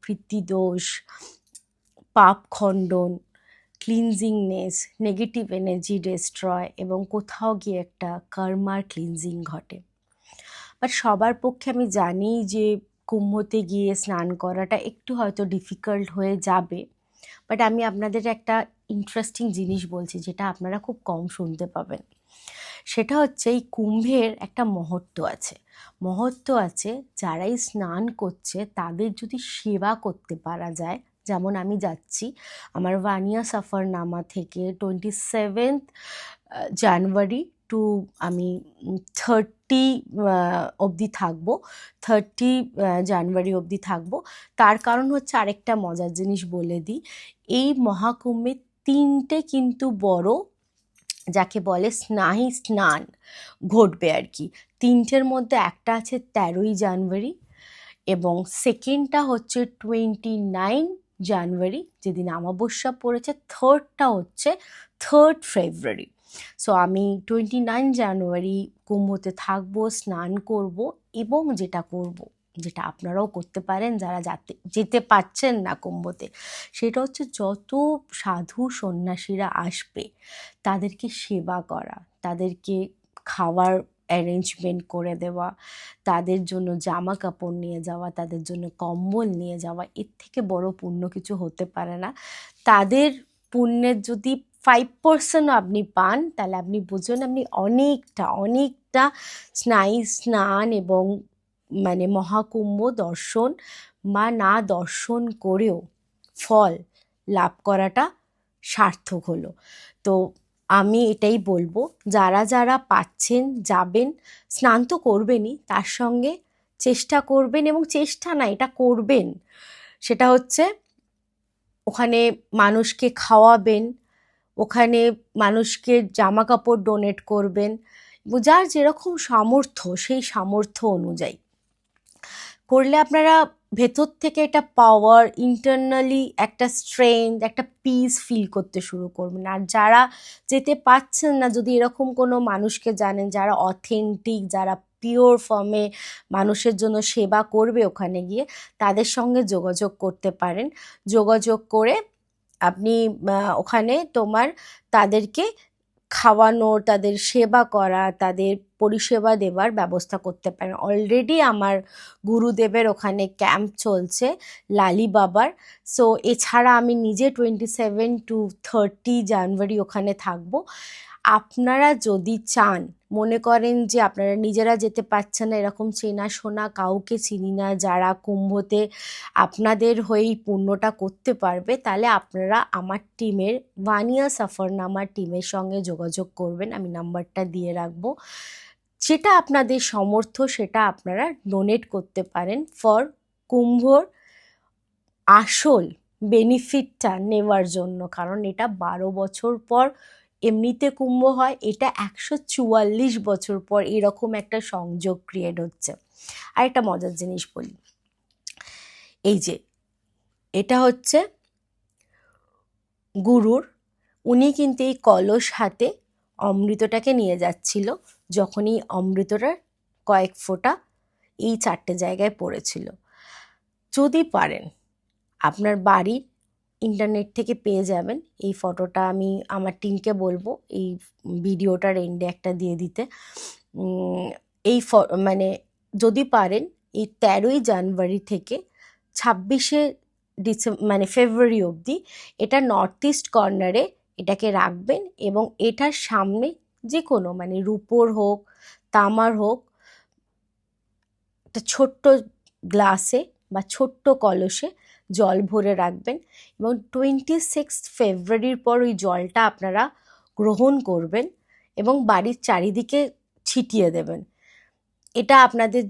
পিতৃদোষ, পাপ খণ্ডন, ক্লিনজিংনেস, negative energy destroy এবং কোথাও গিয়ে একটা কর্মার ক্লিনজিং ঘটে। বাট সবার পক্ষে আমি জানি যে কুম্ভতে গিয়ে স্নান করাটা একটু হয়তো ডিফিকাল্ট হয়ে যাবে, বাট আমি আপনাদের একটা ইন্টারেস্টিং জিনিস বলছি যেটা আপনারা খুব কম শুনতে পাবেন। সেটা হচ্ছে এই কুম্ভের একটা মহত্ব আছে। যারাই স্নান করছে তাদের যদি সেবা করতে পারা যায়, যেমন আমি যাচ্ছি আমার ভানিয়া সফরনামা থেকে 27 জানুয়ারি টু আমি 30 অবধি থাকবো, 30 জানুয়ারি অবধি থাকবো। তার কারণ হচ্ছে আরেকটা মজার জিনিস বলে দিই, এই মহাকুম্ভে 3টে কিন্তু বড় যাকে বলে স্নান ঘটবে আর কি। 3টের মধ্যে একটা আছে 13ই জানুয়ারি এবং সেকেন্ডটা হচ্ছে 29 জানুয়ারি যেদিন অমাবস্যা পড়েছে, থার্ডটা হচ্ছে 3rd ফেব্রুয়ারি। সো আমি 29 জানুয়ারি কুম্ভতে থাকবো, স্নান করব এবং যেটা আপনারাও করতে পারেন যারা যেতে পারছেন না কুম্ভতে, সেটা হচ্ছে যত সাধু সন্ন্যাসীরা আসবে তাদেরকে সেবা করা, তাদেরকে খাওয়ার অ্যারেঞ্জমেন্ট করে দেওয়া, তাদের জন্য জামা কাপড় নিয়ে যাওয়া, তাদের জন্য কম্বল নিয়ে যাওয়া। এর থেকে বড় পুণ্য কিছু হতে পারে না। তাদের পুণ্যের যদি 5% আপনি পান তাহলে আপনি বুঝুন আপনি অনেকটা স্নান এবং মানে মহাকুম্ভ দর্শন বা না দর্শন করেও ফল লাভ করাটা সার্থক হলো। তো আমি এটাই বলবো, যারা পাচ্ছেন যাবেন, স্নান তো করবেনই, তার সঙ্গে চেষ্টা করবেন এবং চেষ্টা না এটা করবেন, সেটা হচ্ছে ওখানে মানুষকে খাওয়াবেন, ওখানে মানুষকে জামা কাপড় ডোনেট করবেন, যার যেরকম সামর্থ্য সেই সামর্থ্য অনুযায়ী করলে আপনারা ভেতর থেকে একটা পাওয়ার, ইন্টারনালি একটা স্ট্রেংথ, একটা পিস ফিল করতে শুরু করবেন। আর যারা যেতে পারছেন না, যদি এরকম কোনো মানুষকে জানেন যারা অথেন্টিক, যারা পিওর ফর্মে মানুষের জন্য সেবা করবে ওখানে গিয়ে, তাদের সঙ্গে যোগাযোগ করতে পারেন। যোগাযোগ করে আপনি ওখানে তাদেরকে খাওয়ানোর, তাদের সেবা করা, তাদের পরিষেবা দেওয়ার ব্যবস্থা করতে পারেন। অলরেডি আমার গুরুদেবের ওখানে ক্যাম্প চলছে লালি বাবার। সো এছাড়া আমি নিজে 27 টু 30 জানুয়ারি ওখানে থাকবো। আপনারা যদি চান, মনে করেন যে আপনারা নিজেরা যেতে পারছেন না, এরকম চেনাশোনা কাউকে চিনি না যারা কুম্ভতে আপনাদের হয়েই পুণ্যটা করতে পারবে, তাহলে আপনারা আমার টিমের ভানিয়া সফরনামা টিমের সঙ্গে যোগাযোগ করবেন। আমি নাম্বারটা দিয়ে রাখবো। যেটা আপনাদের সামর্থ্য সেটা আপনারা ডোনেট করতে পারেন ফর কুম্ভর আসল বেনিফিটটা নেওয়ার জন্য। কারণ এটা 12 বছর পর এমনিতে কুম্ভ হয়, এটা 144 বছর পর এরকম একটা সংযোগ ক্রিয়েট হচ্ছে। আর একটা মজার জিনিস বলি, এই যে এটা হচ্ছে গুরুর, উনি কিন্তু এই কলস হাতে অমৃতটাকে নিয়ে যাচ্ছিল, যখন এই অমৃতটার কয়েক ফোঁটা এই 4টে জায়গায় পড়েছিল। যদি পারেন আপনার বাড়ির ইন্টারনেট থেকে পেয়ে যাবেন এই ফটোটা, আমি আমার টিমকে বলবো এই ভিডিওটার এন্ডে একটা দিয়ে দিতে। এই মানে যদি পারেন এই 13ই জানুয়ারি থেকে 26শে মানে ফেব্রুয়ারি অবধি এটা নর্থ ইস্ট কর্নারে এটাকে রাখবেন এবং এটার সামনে যে কোনো মানে রূপোর হোক তামার হোক একটা ছোট্ট গ্লাসে বা ছোট্ট কলসে জল ভরে রাখবেন এবং 26 ফেব্রুয়ারির পর ওই জলটা আপনারা গ্রহণ করবেন এবং বাড়ির চারিদিকে ছিটিয়ে দেবেন। এটা আপনাদের